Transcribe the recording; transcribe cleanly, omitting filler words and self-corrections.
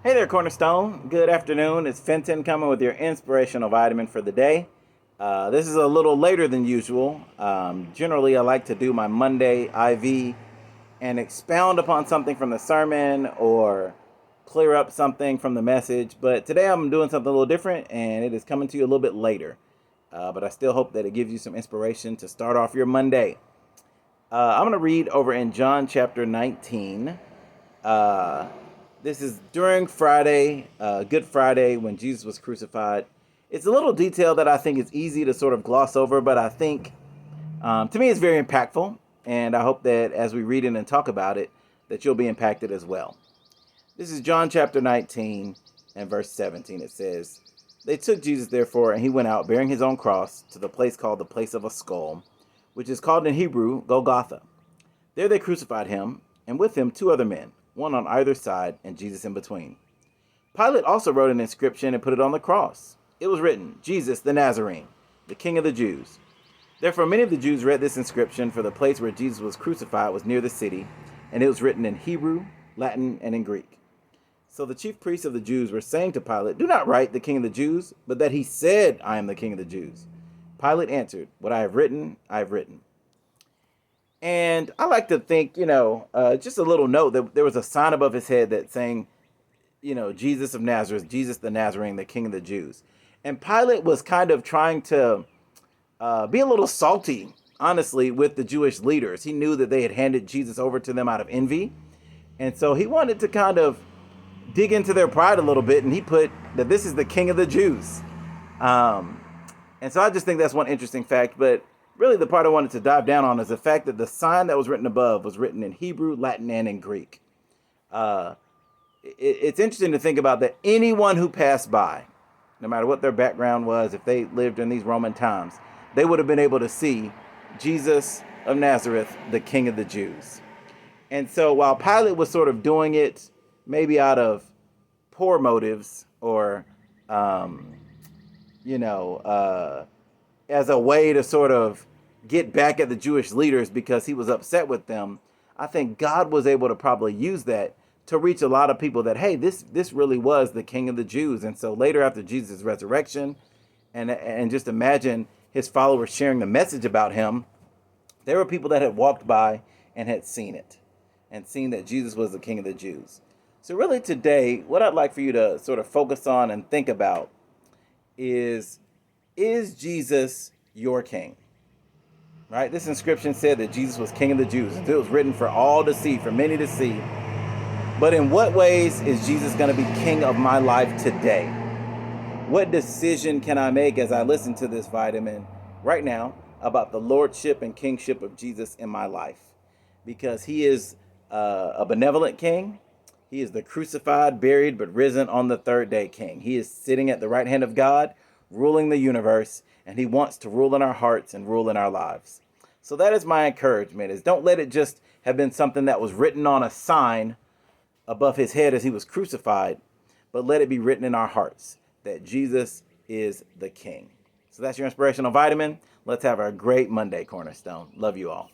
Hey there, Cornerstone. Good afternoon. It's Fenton coming with your inspirational vitamin for the day. This is a little later than usual. Generally, I like to do my Monday IV and expound upon something from the sermon or clear up something from the message. But today I'm doing something a little different and it is coming to you a little bit later. But I still hope that it gives you some inspiration to start off your Monday. I'm going to read over in John chapter 19. This is during Friday, Good Friday, when Jesus was crucified. It's a little detail that I think is easy to sort of gloss over, but I think to me it's very impactful. And I hope that as we read it and talk about it, that you'll be impacted as well. This is John chapter 19 and verse 17. It says, "They took Jesus, therefore, and he went out bearing his own cross to the place called the place of a skull, which is called in Hebrew Golgotha. There they crucified him, and with him two other men, one on either side, and Jesus in between. Pilate also wrote an inscription and put it on the cross. It was written, 'Jesus the Nazarene, the King of the Jews.' Therefore many of the Jews read this inscription, for the place where Jesus was crucified was near the city, and it was written in Hebrew, Latin, and in Greek. So the chief priests of the Jews were saying to Pilate, 'Do not write the King of the Jews, but that he said, I am the King of the Jews.' Pilate answered, 'What I have written, I have written.'" And I like to think, just a little note that there was a sign above his head that saying, Jesus of Nazareth, Jesus the Nazarene, the King of the Jews. And Pilate was kind of trying to be a little salty, honestly, with the Jewish leaders. He knew that they had handed Jesus over to them out of envy. And so he wanted to kind of dig into their pride a little bit. And he put that this is the King of the Jews. And so I just think that's one interesting fact. But really, the part I wanted to dive down on is the fact that the sign that was written above was written in Hebrew, Latin, and in Greek. It's interesting to think about that anyone who passed by, no matter what their background was, if they lived in these Roman times, they would have been able to see Jesus of Nazareth, the King of the Jews. And so while Pilate was sort of doing it maybe out of poor motives or, as a way to sort of get back at the Jewish leaders because he was upset with them, I think God was able to probably use that to reach a lot of people that, hey, this really was the King of the Jews. And so later after Jesus' resurrection, and just imagine his followers sharing the message about him, there were people that had walked by and had seen it and seen that Jesus was the King of the Jews. So really today, what I'd like for you to sort of focus on and think about is Jesus your king? Right? This inscription said that Jesus was King of the Jews. It was written for all to see, for many to see. But in what ways is Jesus going to be king of my life today? What decision can I make as I listen to this vitamin right now about the lordship and kingship of Jesus in my life? Because he is a benevolent king. He is the crucified, buried, but risen on the third day king. He is sitting at the right hand of God, ruling the universe, and he wants to rule in our hearts and rule in our lives. So that is my encouragement, is don't let it just have been something that was written on a sign above his head as he was crucified, but let it be written in our hearts that Jesus is the King. So that's your inspirational vitamin. Let's have a great Monday, Cornerstone. Love you all.